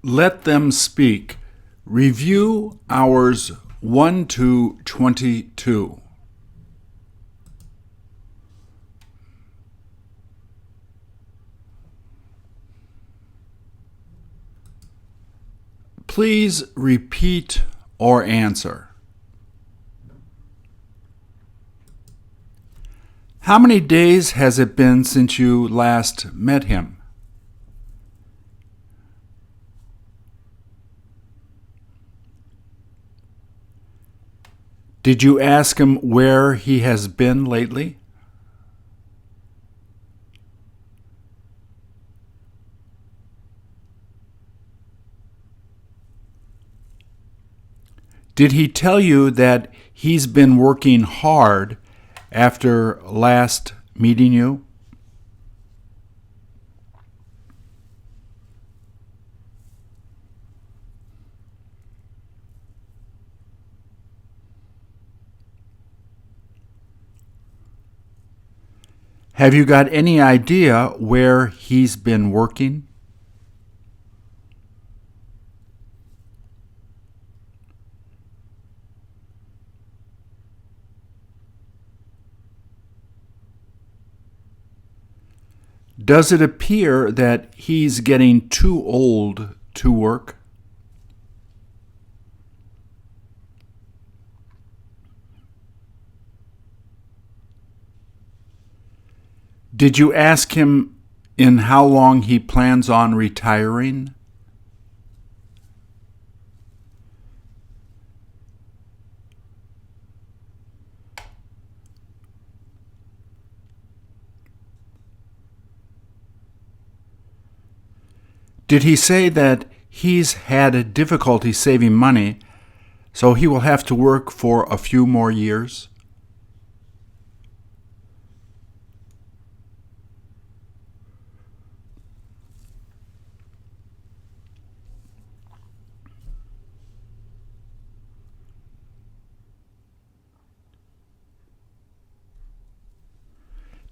Let them speak. Review hours 1 to 22. Please repeat or answer. How many days has it been since you last met him? Did you ask him where he has been lately? Did he tell you that he's been working hard after last meeting you? Have you got any idea where he's been working? Does it appear that he's getting too old to work? Did you ask him in how long he plans on retiring? Did he say that he's had difficulty saving money, so he will have to work for a few more years?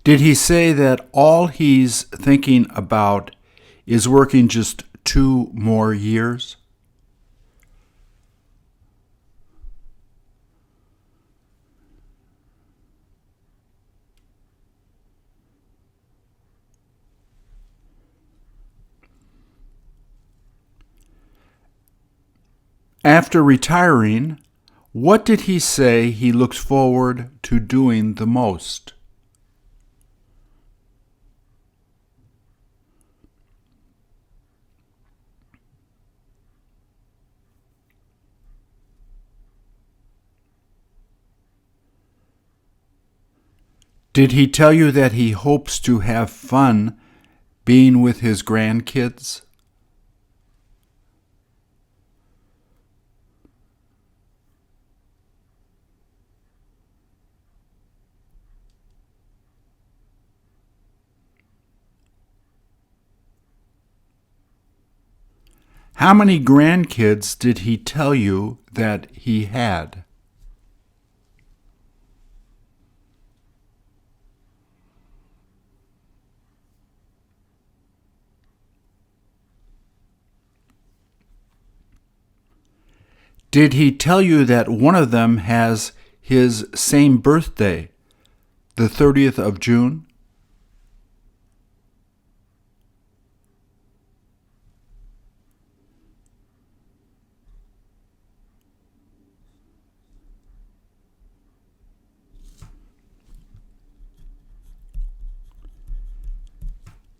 Did he say that all he's thinking about is working just 2 more years? After retiring, what did he say he looks forward to doing the most? Did he tell you that he hopes to have fun being with his grandkids? How many grandkids did he tell you that he had? Did he tell you that one of them has his same birthday, the 30th of June?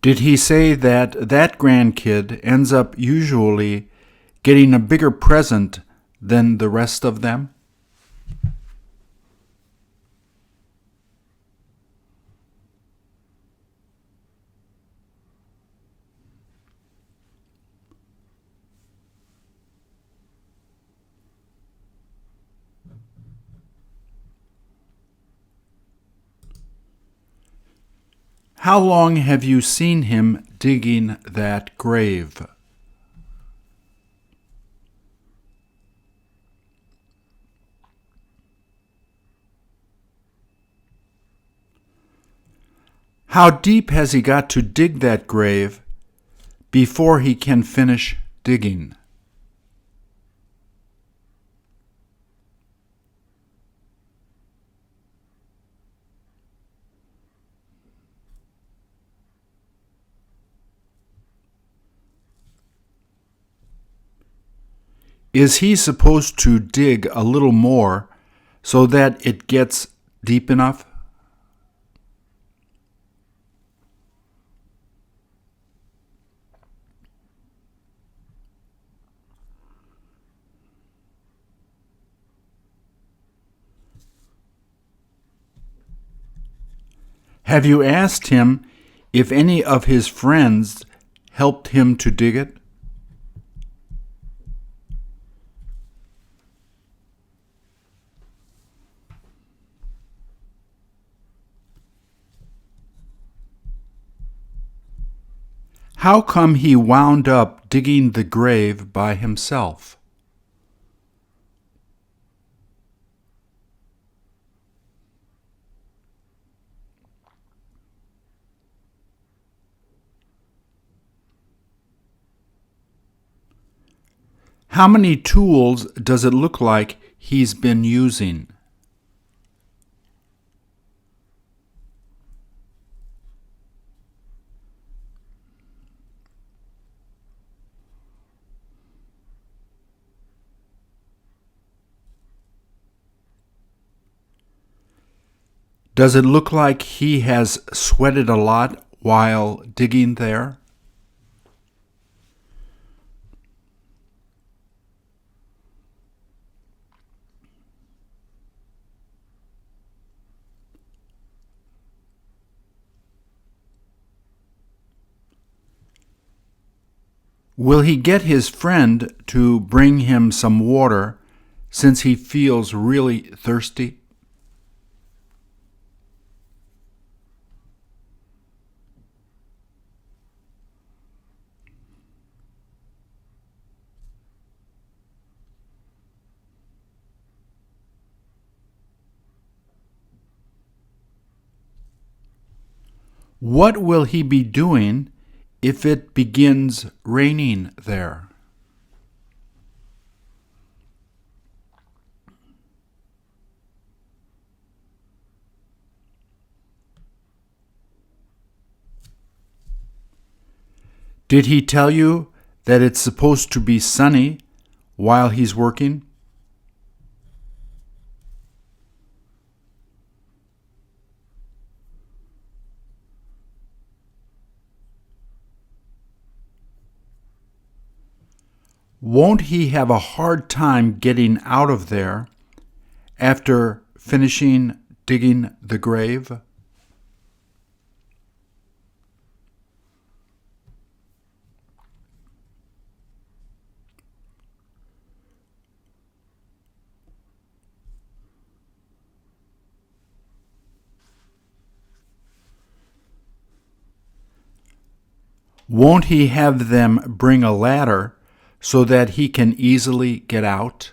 Did he say that that grandkid ends up usually getting a bigger present than the rest of them? How long have you seen him digging that grave? How deep has he got to dig that grave before he can finish digging? Is he supposed to dig a little more so that it gets deep enough? Have you asked him if any of his friends helped him to dig it? How come he wound up digging the grave by himself? How many tools does it look like he's been using? Does it look like he has sweated a lot while digging there? Will he get his friend to bring him some water since he feels really thirsty? What will he be doing if it begins raining there? Did he tell you that it's supposed to be sunny while he's working? Won't he have a hard time getting out of there after finishing digging the grave? Won't he have them bring a ladder so that he can easily get out?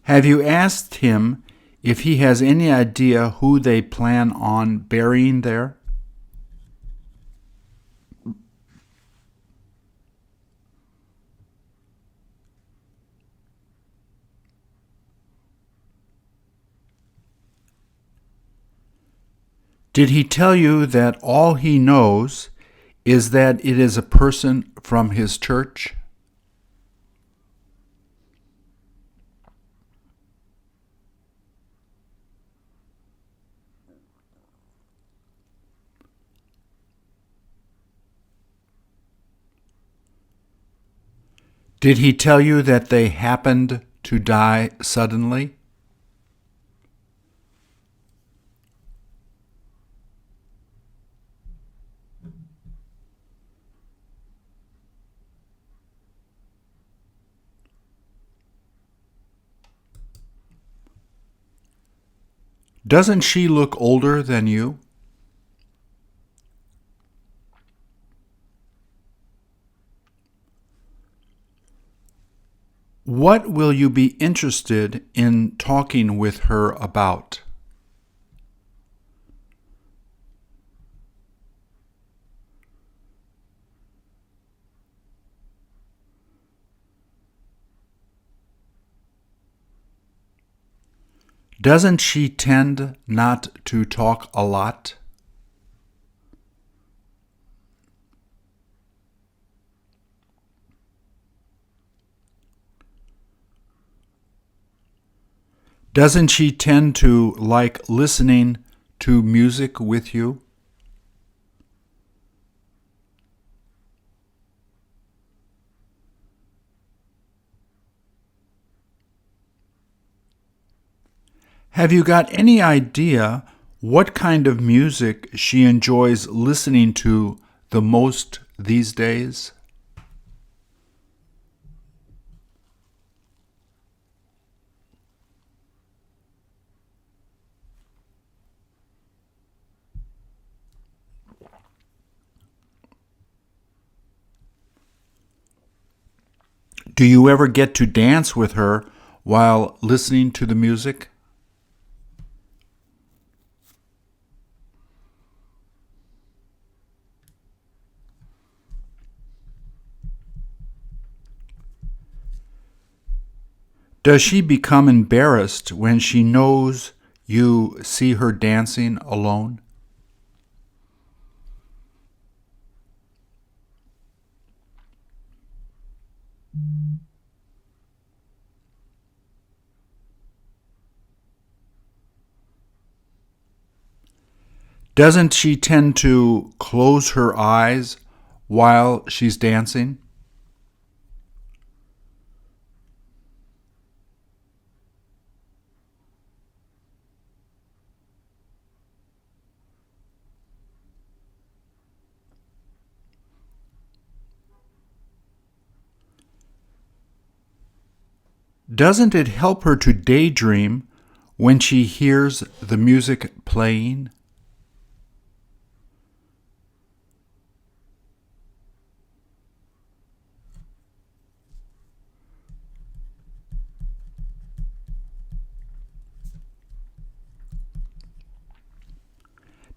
Have you asked him if he has any idea who they plan on burying there? Did he tell you that all he knows is that it is a person from his church? Did he tell you that they happened to die suddenly? Doesn't she look older than you? What will you be interested in talking with her about? Doesn't she tend not to talk a lot? Doesn't she tend to like listening to music with you? Have you got any idea what kind of music she enjoys listening to the most these days? Do you ever get to dance with her while listening to the music? Does she become embarrassed when she knows you see her dancing alone? Doesn't she tend to close her eyes while she's dancing? Doesn't it help her to daydream when she hears the music playing?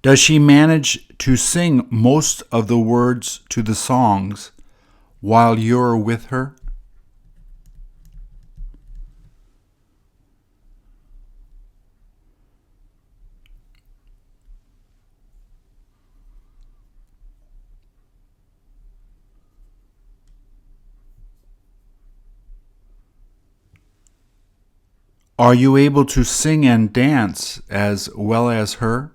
Does she manage to sing most of the words to the songs while you're with her? Are you able to sing and dance as well as her?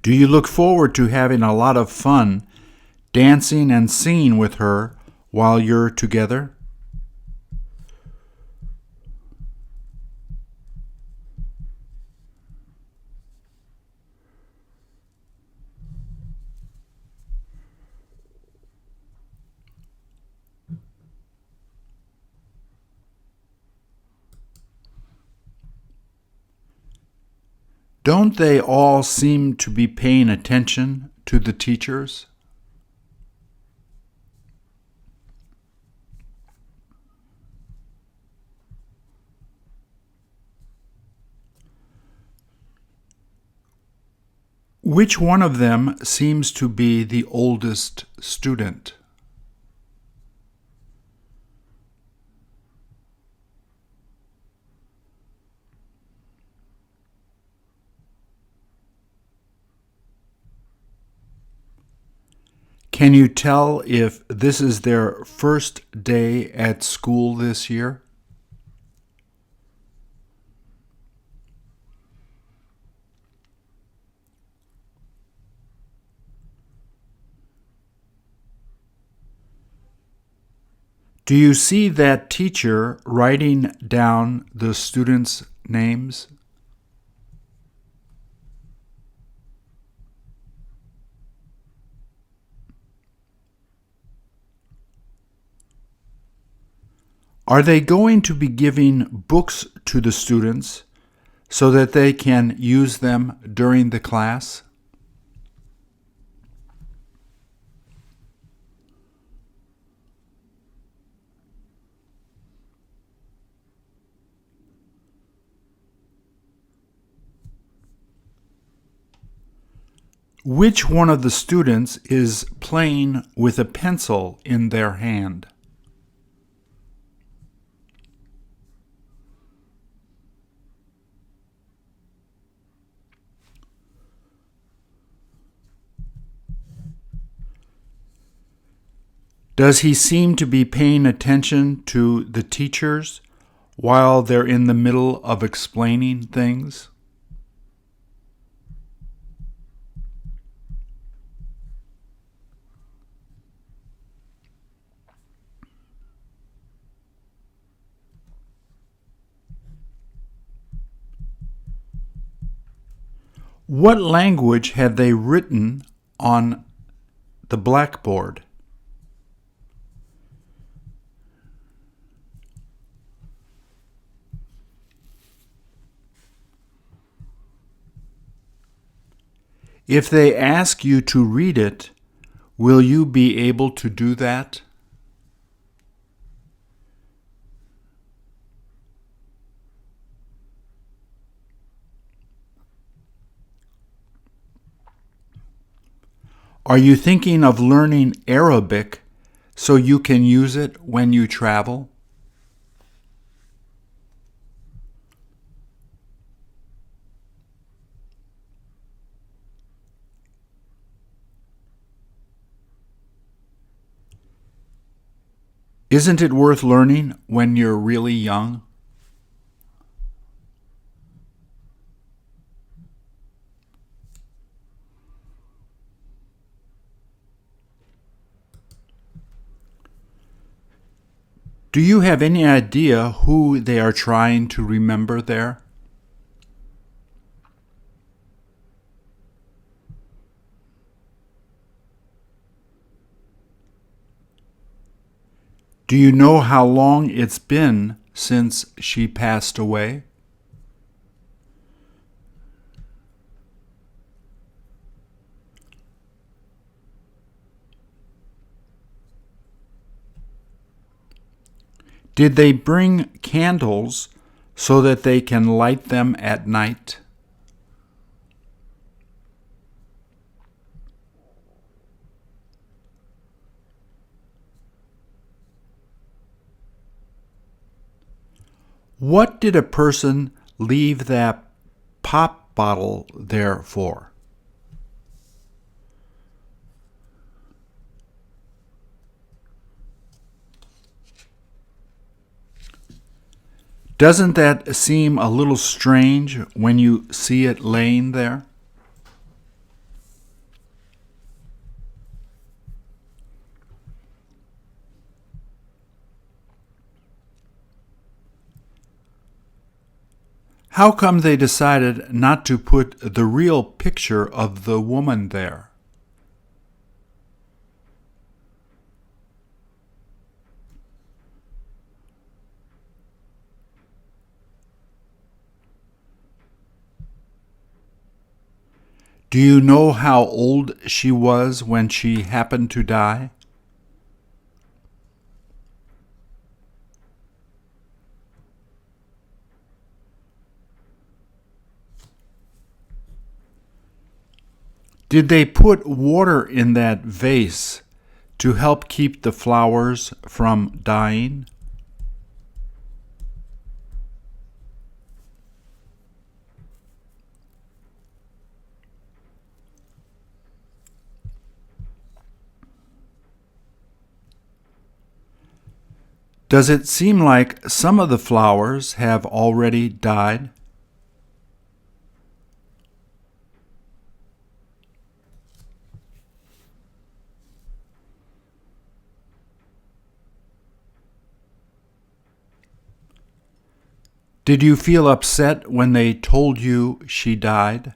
Do you look forward to having a lot of fun dancing and singing with her while you're together? Don't they all seem to be paying attention to the teachers? Which one of them seems to be the oldest student? Can you tell if this is their first day at school this year? Do you see that teacher writing down the students' names? Are they going to be giving books to the students so that they can use them during the class? Which one of the students is playing with a pencil in their hand? Does he seem to be paying attention to the teachers while they're in the middle of explaining things? What language have they written on the blackboard? If they ask you to read it, will you be able to do that? Are you thinking of learning Arabic so you can use it when you travel? Isn't it worth learning when you're really young? Do you have any idea who they are trying to remember there? Do you know how long it's been since she passed away? Did they bring candles so that they can light them at night? What did a person leave that pop bottle there for? Doesn't that seem a little strange when you see it laying there? How come they decided not to put the real picture of the woman there? Do you know how old she was when she happened to die? Did they put water in that vase to help keep the flowers from dying? Does it seem like some of the flowers have already died? Did you feel upset when they told you she died?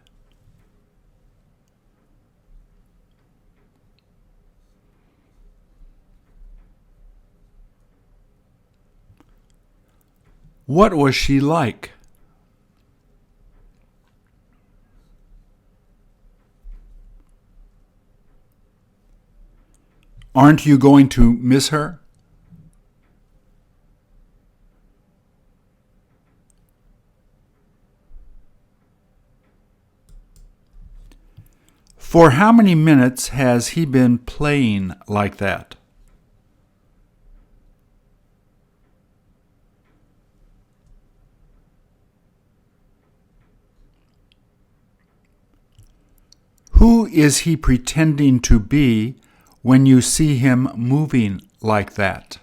What was she like? Aren't you going to miss her? For how many minutes has he been playing like that? Who is he pretending to be when you see him moving like that?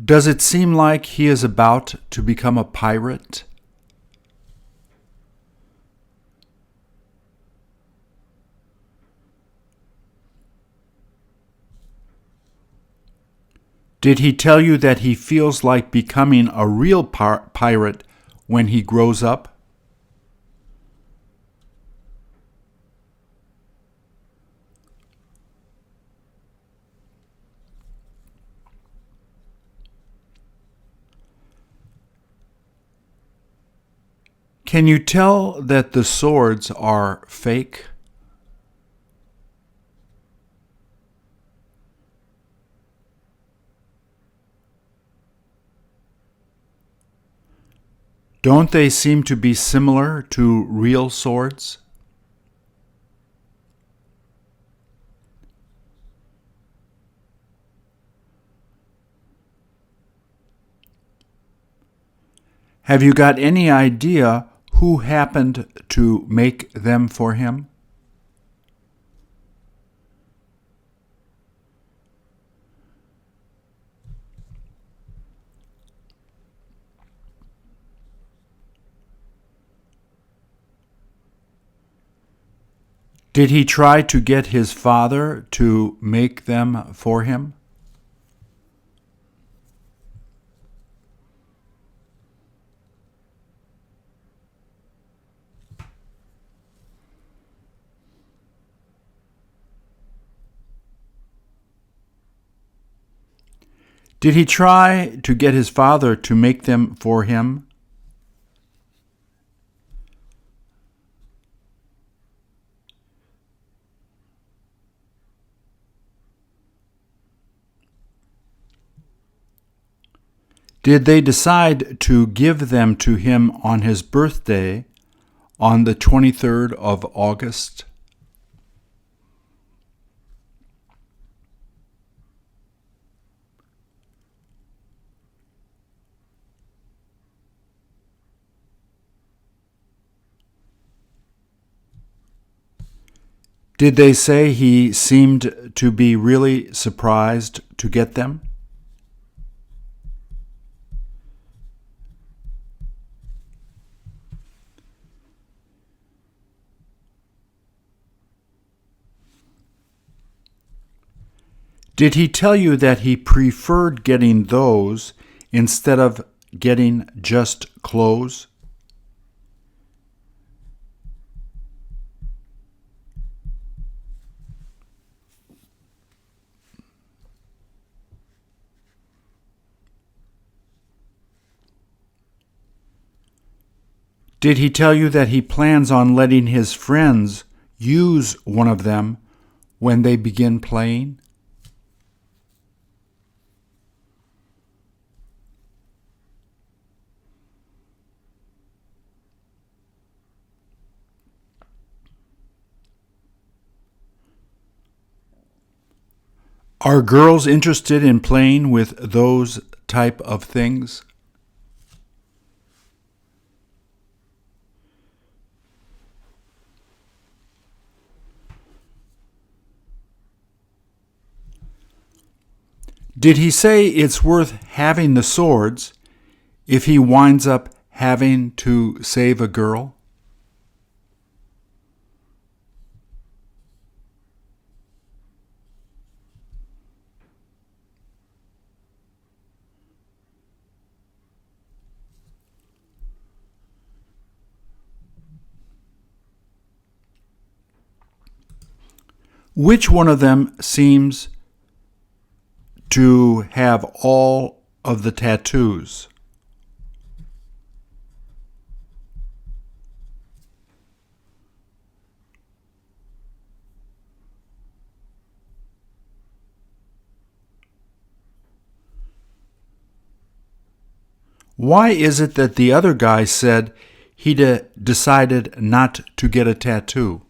Does it seem like he is about to become a pirate? Did he tell you that he feels like becoming a real pirate when he grows up? Can you tell that the swords are fake? Don't they seem to be similar to real swords? Have you got any idea who happened to make them for him? Did he try to get his father to make them for him? Did he try to get his father to make them for him? Did they decide to give them to him on his birthday on the 23rd of August? Did they say he seemed to be really surprised to get them? Did he tell you that he preferred getting those instead of getting just clothes? Did he tell you that he plans on letting his friends use one of them when they begin playing? Are girls interested in playing with those type of things? Did he say it's worth having the swords if he winds up having to save a girl? Which one of them seems to have all of the tattoos? Why is it that the other guy said he decided not to get a tattoo?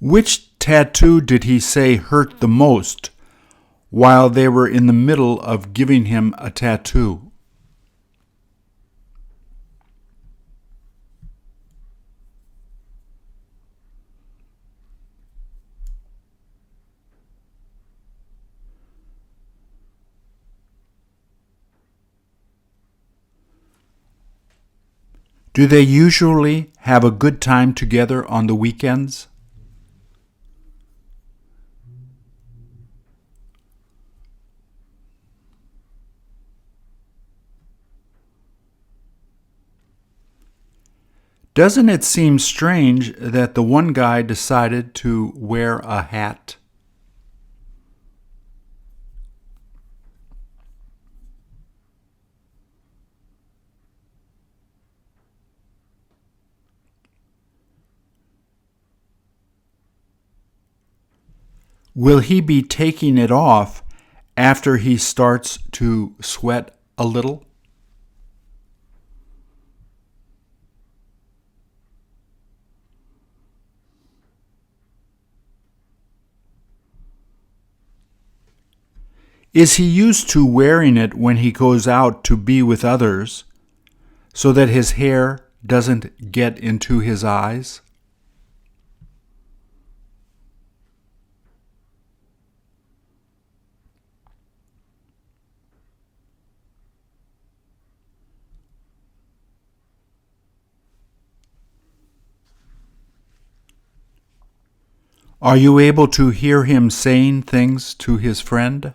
Which tattoo did he say hurt the most while they were in the middle of giving him a tattoo? Do they usually have a good time together on the weekends? Doesn't it seem strange that the one guy decided to wear a hat? Will he be taking it off after he starts to sweat a little? Is he used to wearing it when he goes out to be with others so that his hair doesn't get into his eyes? Are you able to hear him saying things to his friend?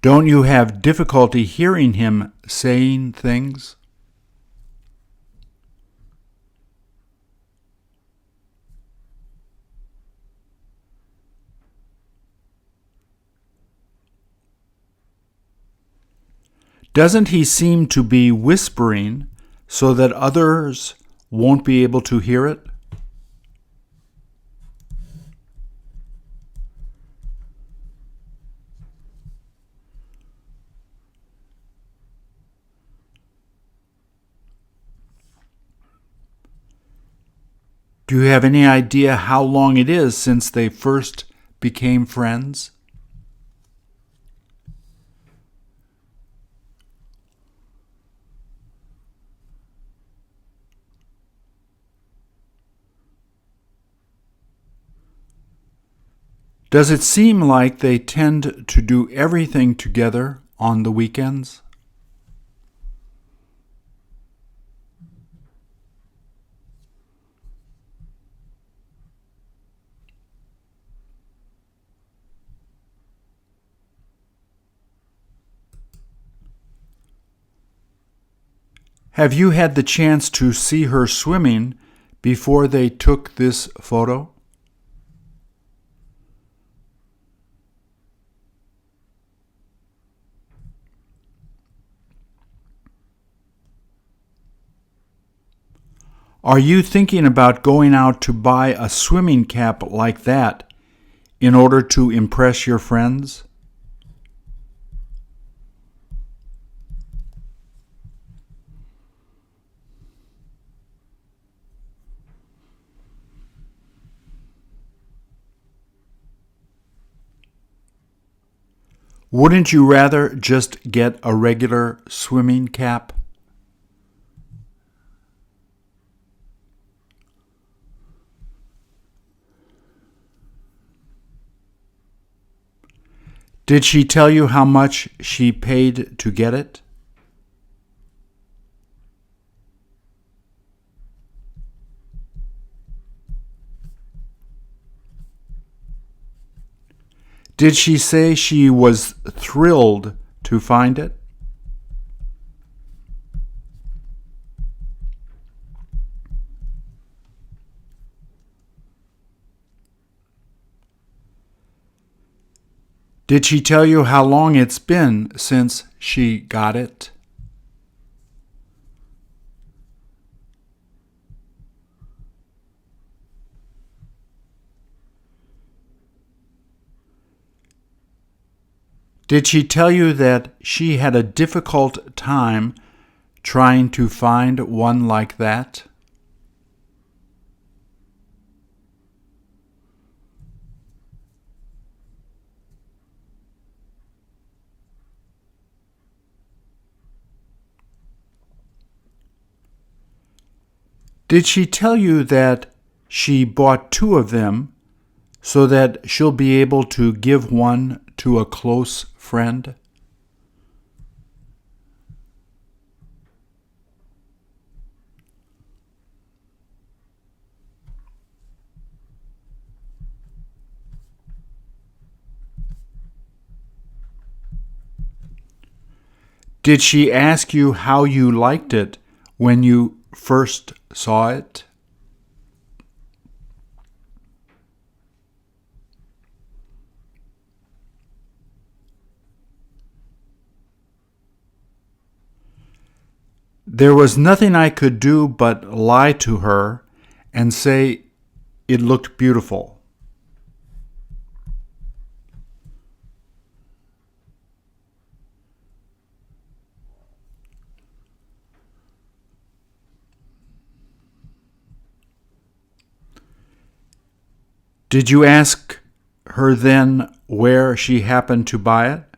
Don't you have difficulty hearing him saying things? Doesn't he seem to be whispering so that others won't be able to hear it? Do you have any idea how long it is since they first became friends? Does it seem like they tend to do everything together on the weekends? Have you had the chance to see her swimming before they took this photo? Are you thinking about going out to buy a swimming cap like that in order to impress your friends? Wouldn't you rather just get a regular swimming cap? Did she tell you how much she paid to get it? Did she say she was thrilled to find it? Did she tell you how long it's been since she got it? Did she tell you that she had a difficult time trying to find one like that? Did she tell you that she bought two of them so that she'll be able to give one to a close friend? Did she ask you how you liked it when you first saw it? There was nothing I could do but lie to her and say it looked beautiful. Did you ask her then where she happened to buy it?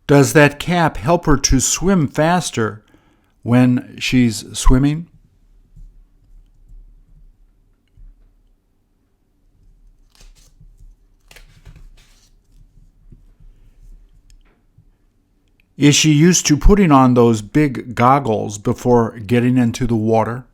Does that cap help her to swim faster when she's swimming? Is she used to putting on those big goggles before getting into the water?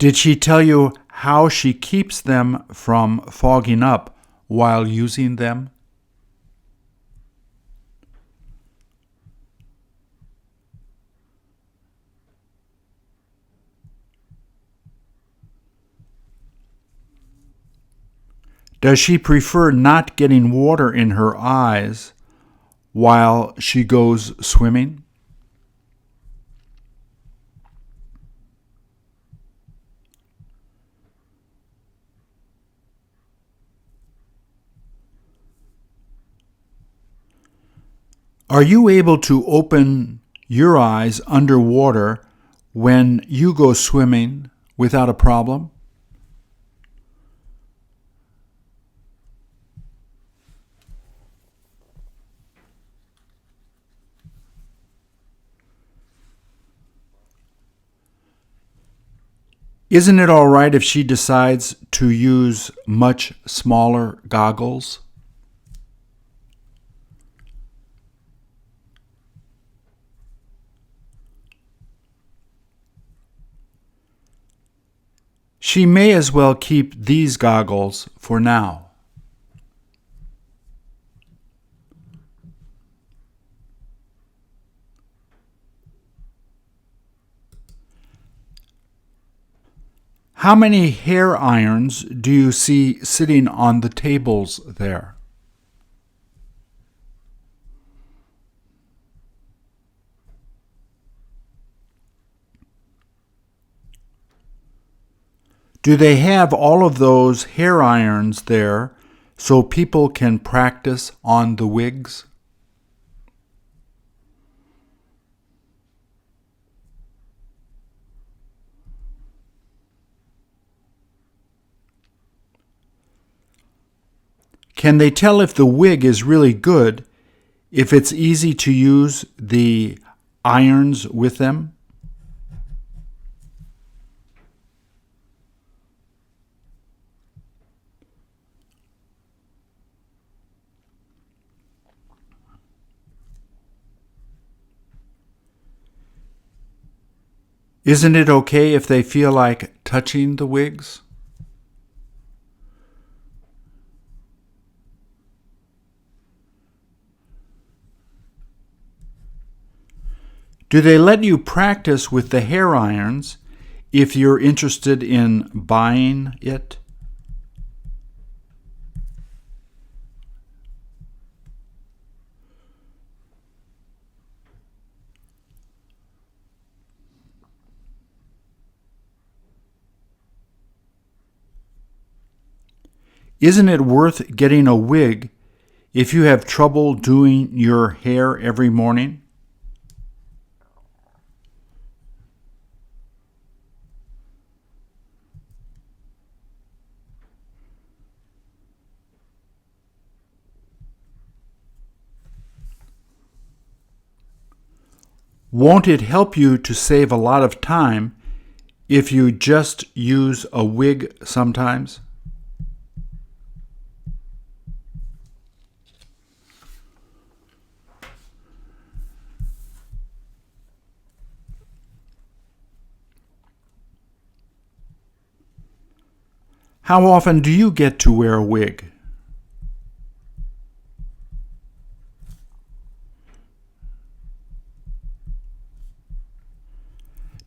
Did she tell you how she keeps them from fogging up while using them? Does she prefer not getting water in her eyes while she goes swimming? Are you able to open your eyes underwater when you go swimming without a problem? Isn't it all right if she decides to use much smaller goggles? She may as well keep these goggles for now. How many hair irons do you see sitting on the tables there? Do they have all of those hair irons there so people can practice on the wigs? Can they tell if the wig is really good if it's easy to use the irons with them? Isn't it okay if they feel like touching the wigs? Do they let you practice with the hair irons if you're interested in buying it? Isn't it worth getting a wig if you have trouble doing your hair every morning? Won't it help you to save a lot of time if you just use a wig sometimes? How often do you get to wear a wig?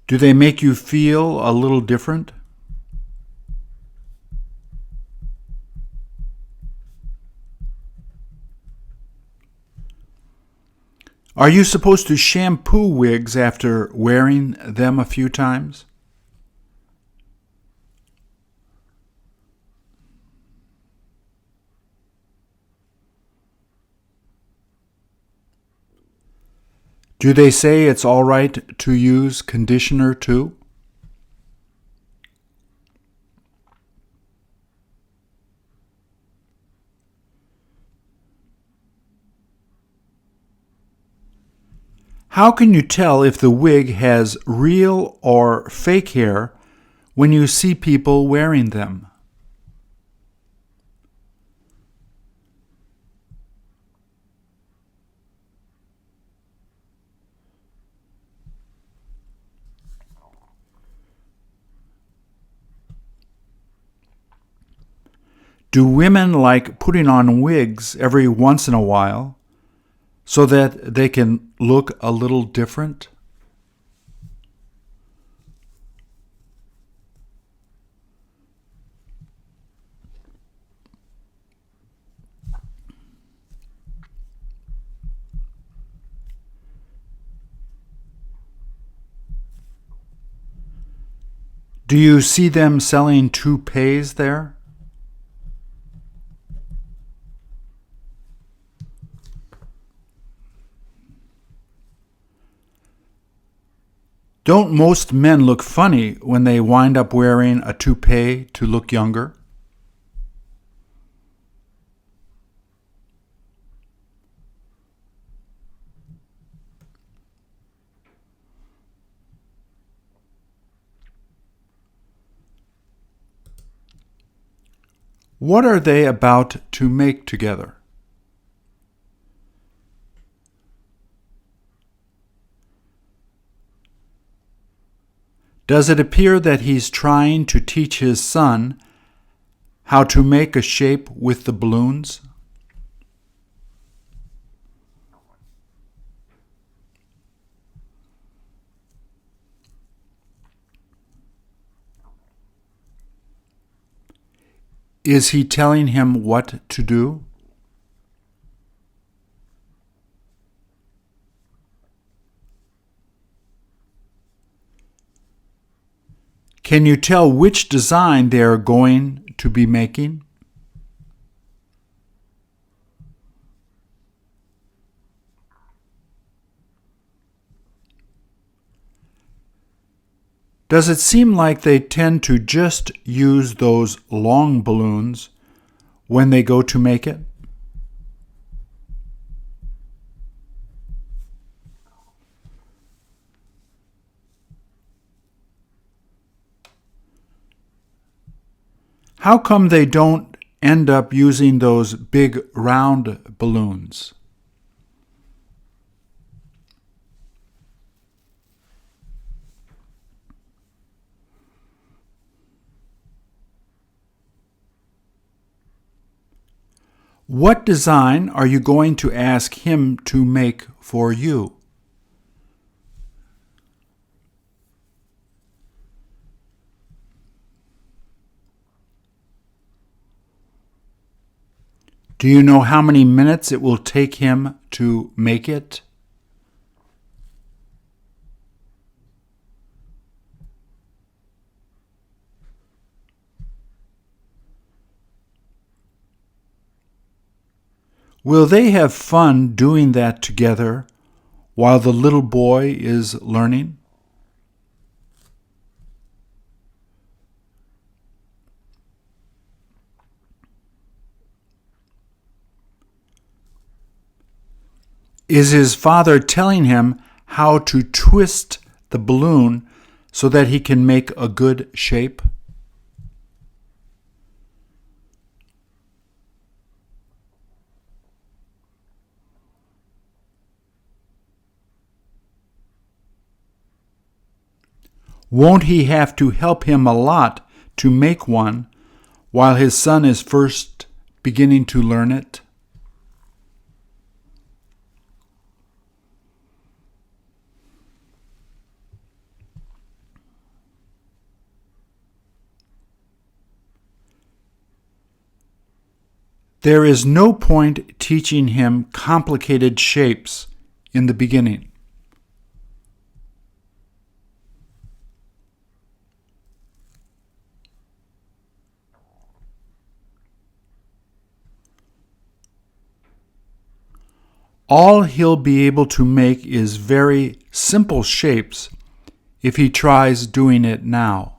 Do they make you feel a little different? Are you supposed to shampoo wigs after wearing them a few times? Do they say it's all right to use conditioner too? How can you tell if the wig has real or fake hair when you see people wearing them? Do women like putting on wigs every once in a while so that they can look a little different? Do you see them selling toupees there? Don't most men look funny when they wind up wearing a toupee to look younger? What are they about to make together? Does it appear that he's trying to teach his son how to make a shape with the balloons? Is he telling him what to do? Can you tell which design they are going to be making? Does it seem like they tend to just use those long balloons when they go to make it? How come they don't end up using those big round balloons? What design are you going to ask him to make for you? Do you know how many minutes it will take him to make it? Will they have fun doing that together while the little boy is learning? Is his father telling him how to twist the balloon so that he can make a good shape? Won't he have to help him a lot to make one while his son is first beginning to learn it? There is no point teaching him complicated shapes in the beginning. All he'll be able to make is very simple shapes if he tries doing it now.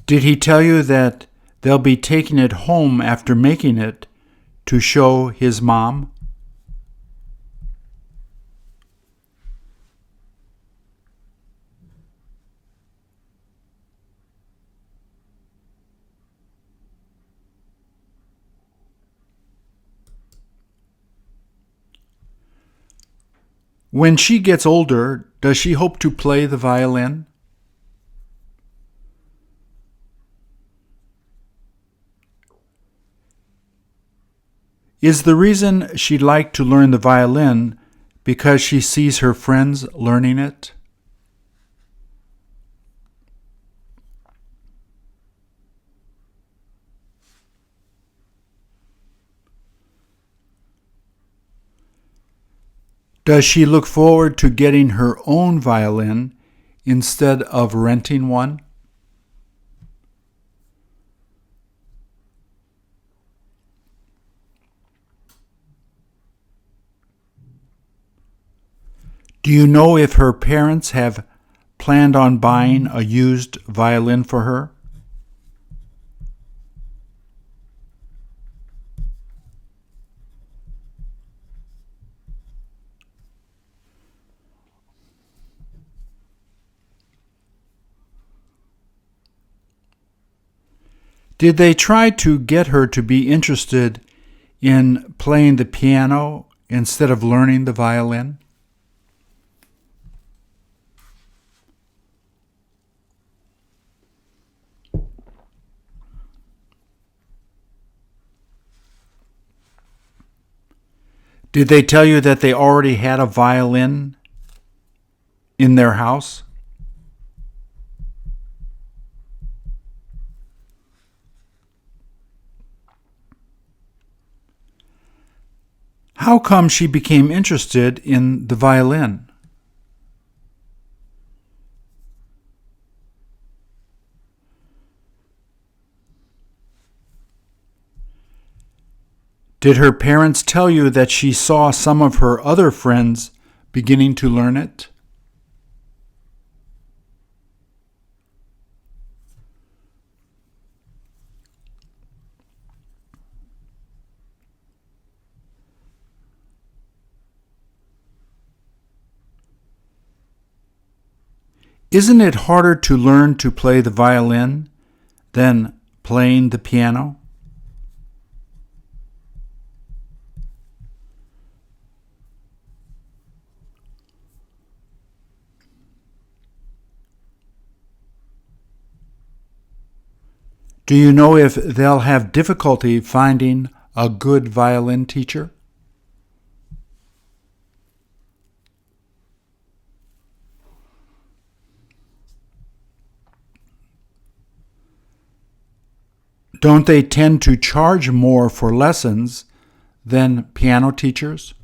Did he tell you that they'll be taking it home after making it to show his mom? When she gets older, does she hope to play the violin? Is the reason she'd like to learn the violin because she sees her friends learning it? Does she look forward to getting her own violin instead of renting one? Do you know if her parents have planned on buying a used violin for her? Did they try to get her to be interested in playing the piano instead of learning the violin? Did they tell you that they already had a violin in their house? How come she became interested in the violin? Did her parents tell you that she saw some of her other friends beginning to learn it? Isn't it harder to learn to play the violin than playing the piano? Do you know if they'll have difficulty finding a good violin teacher? Don't they tend to charge more for lessons than piano teachers?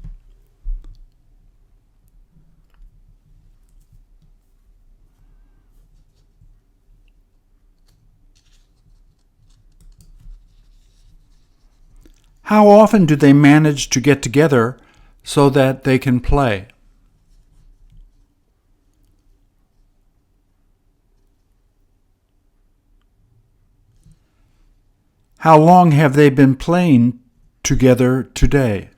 How often do they manage to get together so that they can play? How long have they been playing together today?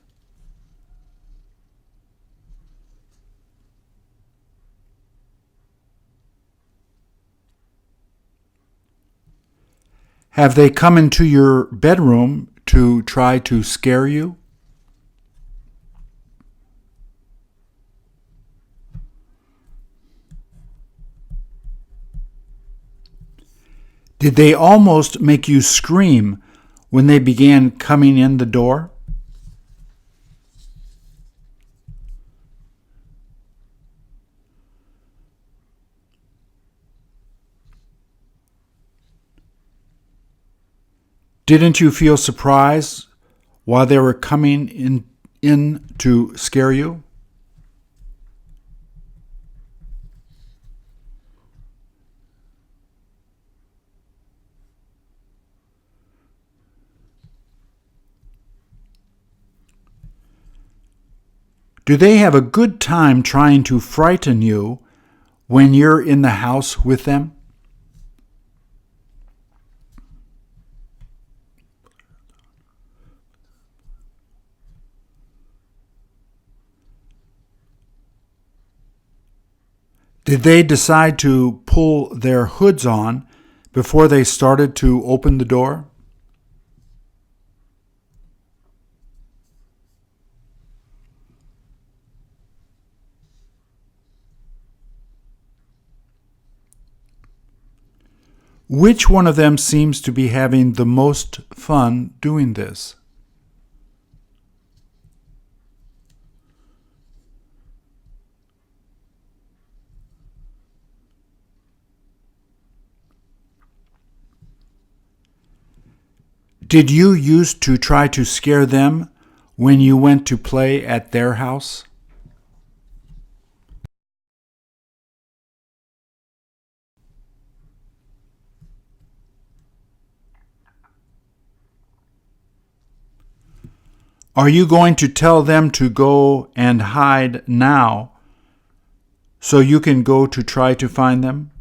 Have they come into your bedroom to try to scare you? Did they almost make you scream when they began coming in the door? Didn't you feel surprised while they were coming in to scare you? Do they have a good time trying to frighten you when you're in the house with them? Did they decide to pull their hoods on before they started to open the door? Which one of them seems to be having the most fun doing this? Did you used to try to scare them when you went to play at their house? Are you going to tell them to go and hide now so you can go to try to find them?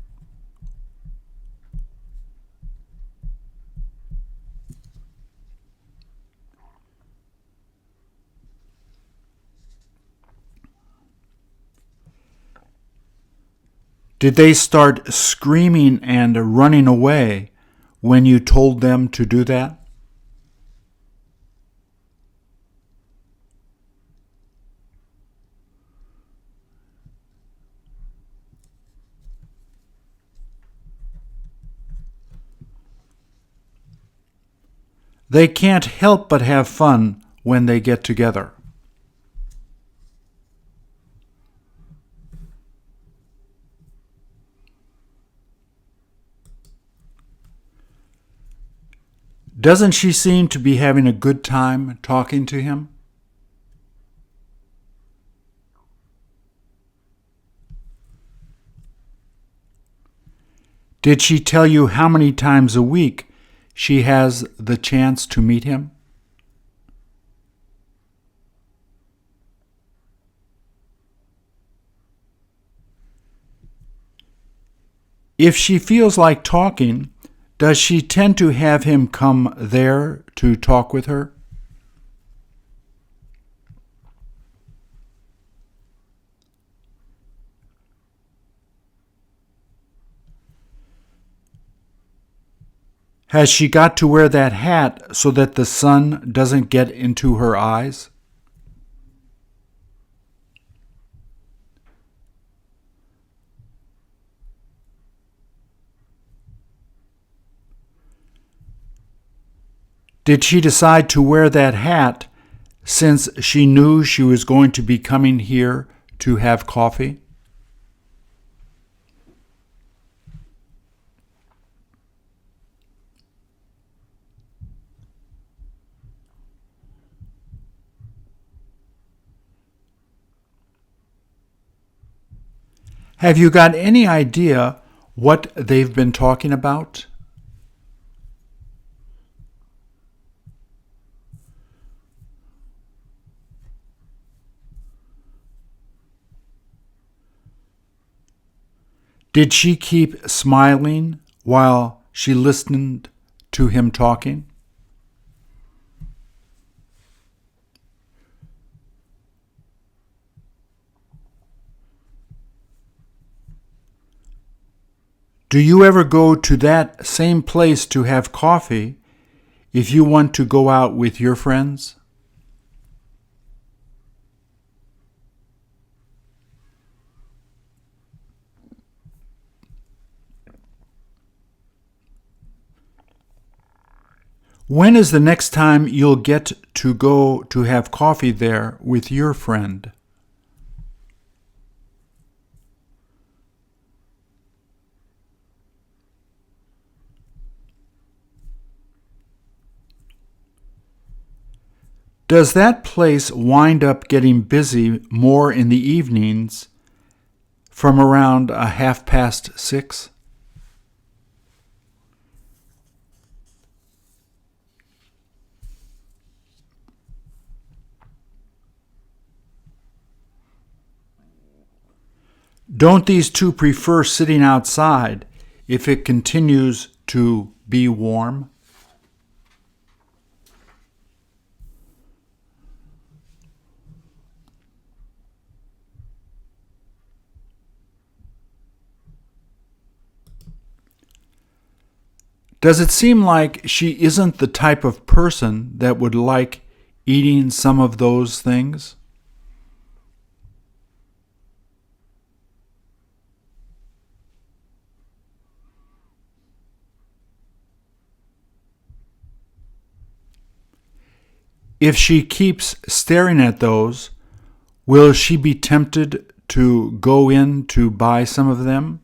Did they start screaming and running away when you told them to do that? They can't help but have fun when they get together. Doesn't she seem to be having a good time talking to him? Did she tell you how many times a week she has the chance to meet him? If she feels like talking, does she tend to have him come there to talk with her? Has she got to wear that hat so that the sun doesn't get into her eyes? Did she decide to wear that hat since she knew she was going to be coming here to have coffee? Have you got any idea what they've been talking about? Did she keep smiling while she listened to him talking? Do you ever go to that same place to have coffee if you want to go out with your friends? When is the next time you'll get to go to have coffee there with your friend? Does that place wind up getting busy more in the evenings from around 6:30? Don't these two prefer sitting outside if it continues to be warm? Does it seem like she isn't the type of person that would like eating some of those things? If she keeps staring at those, will she be tempted to go in to buy some of them?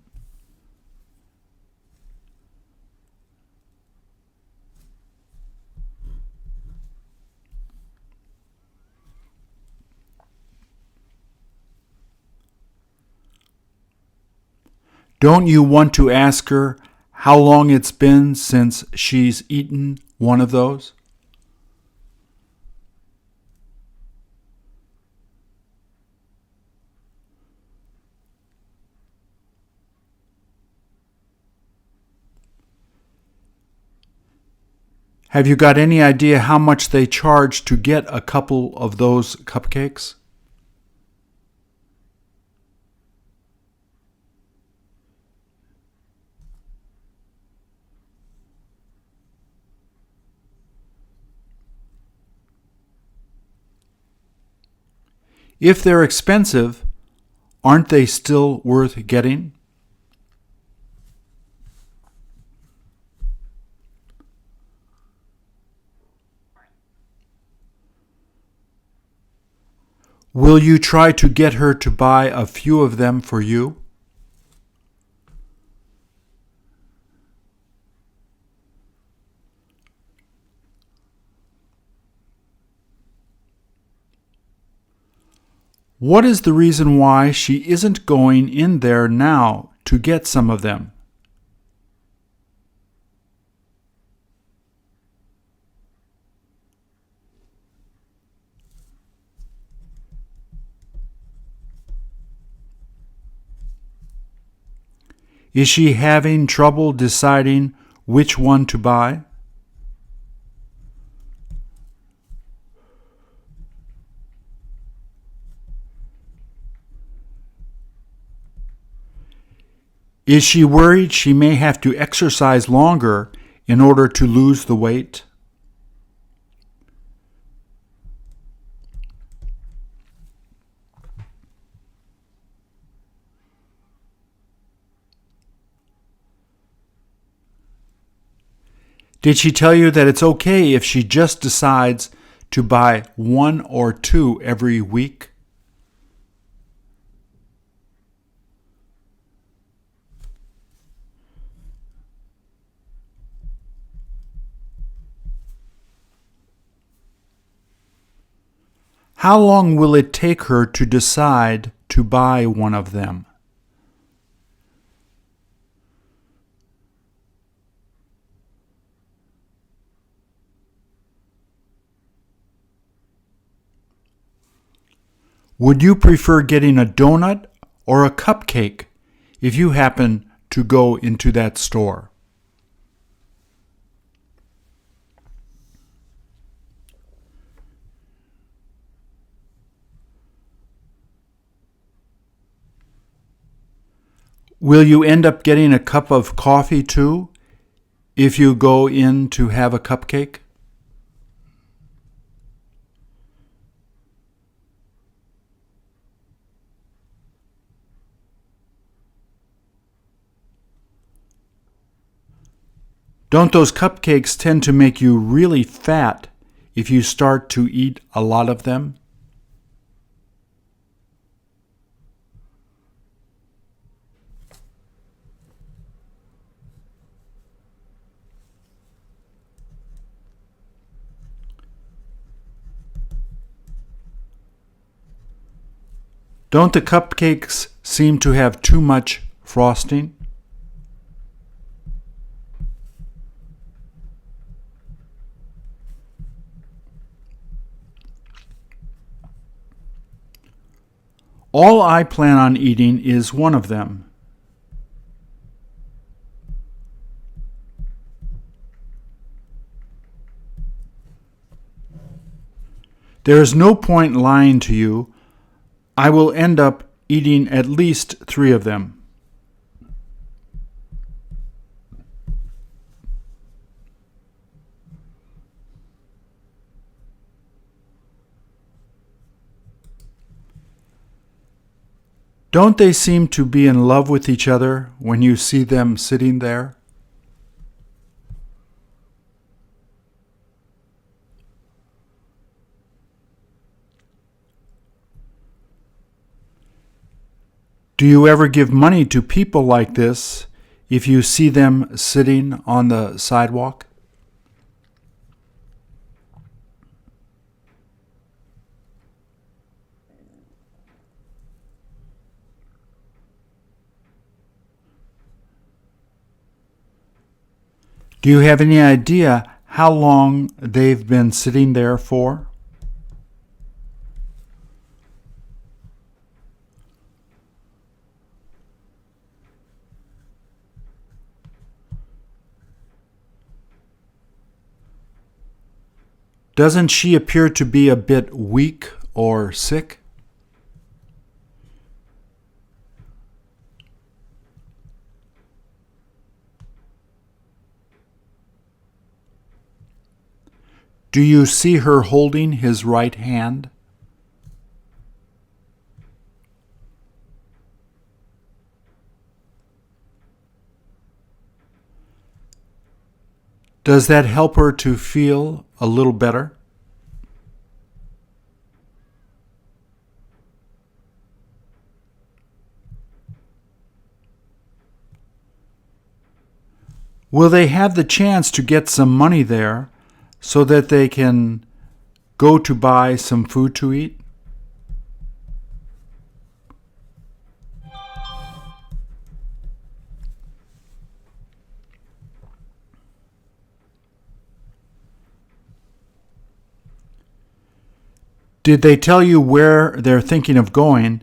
Don't you want to ask her how long it's been since she's eaten one of those? Have you got any idea how much they charge to get a couple of those cupcakes? If they're expensive, aren't they still worth getting? Will you try to get her to buy a few of them for you? What is the reason why she isn't going in there now to get some of them? Is she having trouble deciding which one to buy? Is she worried she may have to exercise longer in order to lose the weight? Did she tell you that it's okay if she just decides to buy one or two every week? How long will it take her to decide to buy one of them? Would you prefer getting a donut or a cupcake if you happen to go into that store? Will you end up getting a cup of coffee too if you go in to have a cupcake? Don't those cupcakes tend to make you really fat if you start to eat a lot of them? Don't the cupcakes seem to have too much frosting? All I plan on eating is one of them. There is no point lying to you. I will end up eating at least 3 of them. Don't they seem to be in love with each other when you see them sitting there? Do you ever give money to people like this if you see them sitting on the sidewalk? Do you have any idea how long they've been sitting there for? Doesn't she appear to be a bit weak or sick? Do you see her holding his right hand? Does that help her to feel a little better? Will they have the chance to get some money there so that they can go to buy some food to eat? Did they tell you where they're thinking of going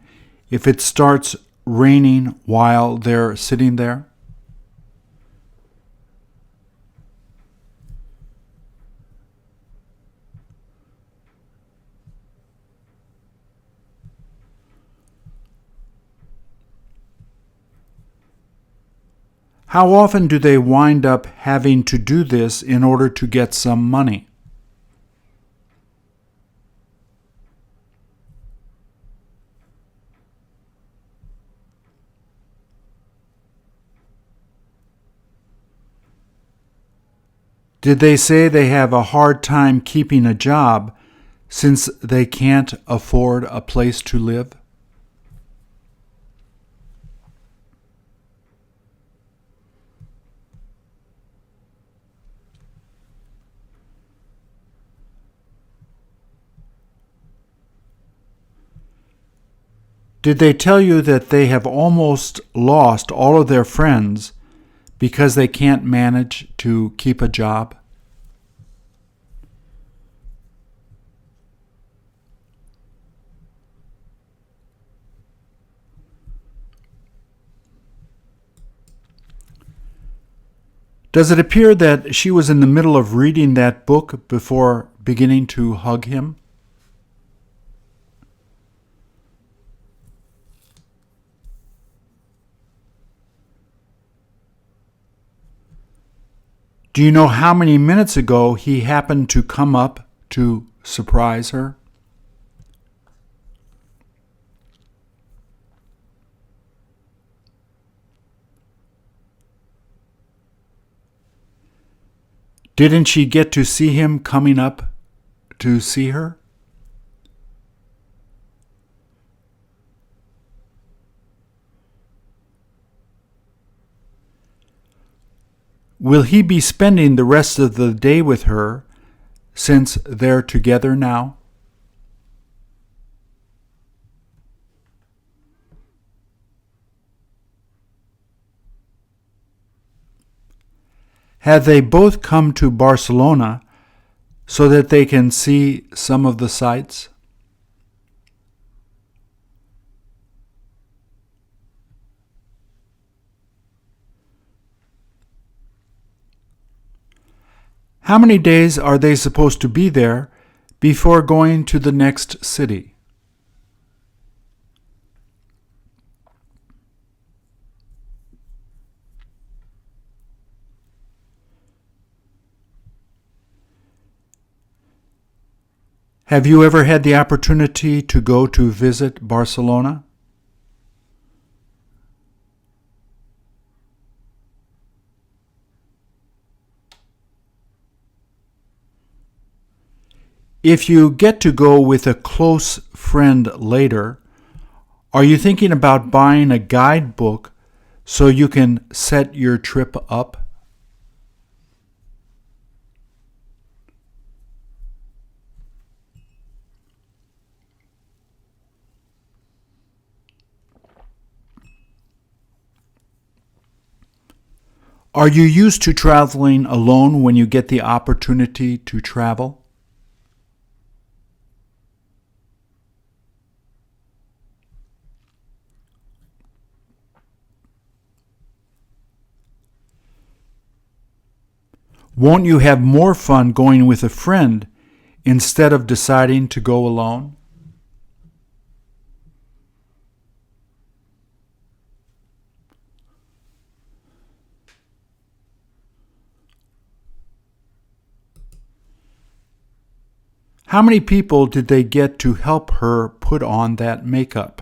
if it starts raining while they're sitting there? How often do they wind up having to do this in order to get some money? Did they say they have a hard time keeping a job since they can't afford a place to live? Did they tell you that they have almost lost all of their friends because they can't manage to keep a job? Does it appear that she was in the middle of reading that book before beginning to hug him? Do you know how many minutes ago he happened to come up to surprise her? Didn't she get to see him coming up to see her? Will he be spending the rest of the day with her since they're together now? Have they both come to Barcelona so that they can see some of the sights? How many days are they supposed to be there before going to the next city? Have you ever had the opportunity to go to visit Barcelona? If you get to go with a close friend later, are you thinking about buying a guidebook so you can set your trip up? Are you used to traveling alone when you get the opportunity to travel? Won't you have more fun going with a friend instead of deciding to go alone? How many people did they get to help her put on that makeup?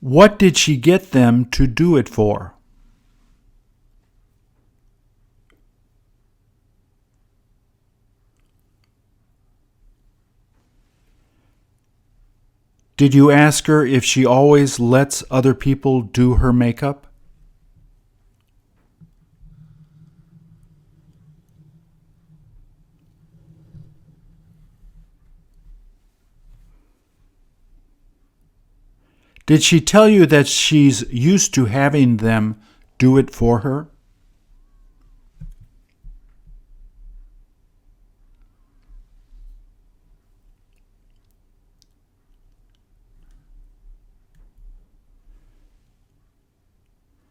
What did she get them to do it for? Did you ask her if she always lets other people do her makeup? Did she tell you that she's used to having them do it for her?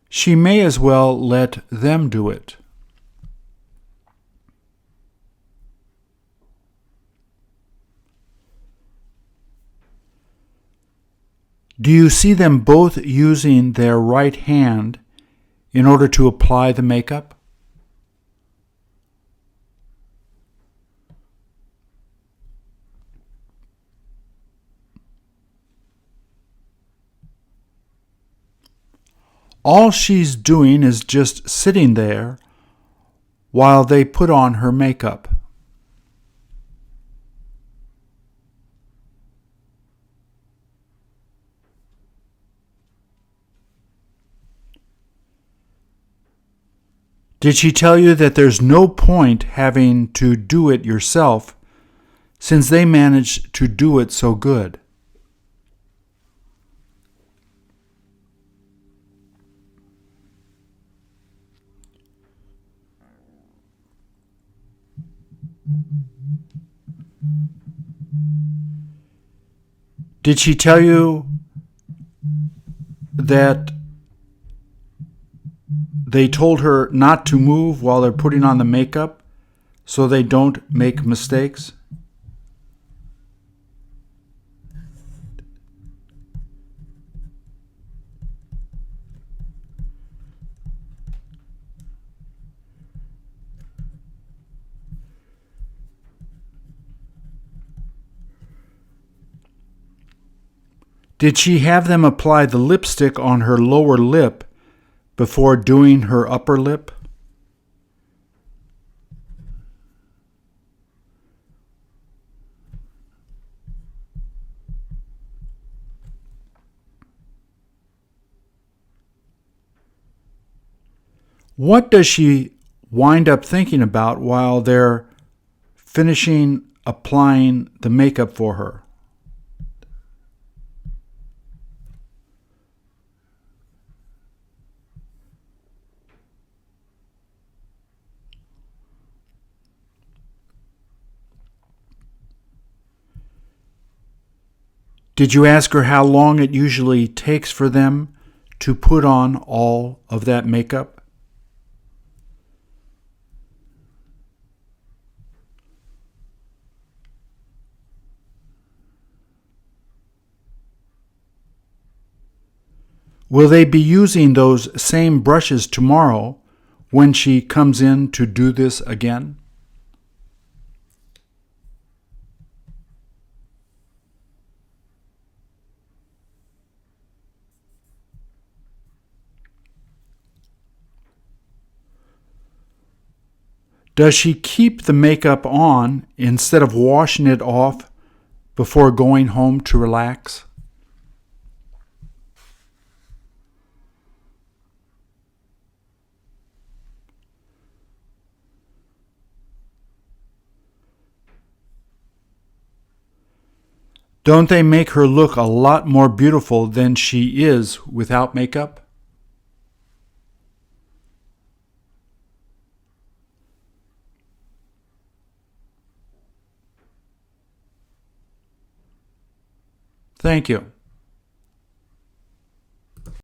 She may as well let them do it. Do you see them both using their right hand in order to apply the makeup? All she's doing is just sitting there while they put on her makeup. Did she tell you that there's no point having to do it yourself since they managed to do it so good? Did she tell you that they told her not to move while they're putting on the makeup so they don't make mistakes? Did she have them apply the lipstick on her lower lip before doing her upper lip? What does she wind up thinking about while they're finishing applying the makeup for her? Did you ask her how long it usually takes for them to put on all of that makeup? Will they be using those same brushes tomorrow when she comes in to do this again? Does she keep the makeup on instead of washing it off before going home to relax? Don't they make her look a lot more beautiful than she is without makeup? Thank you.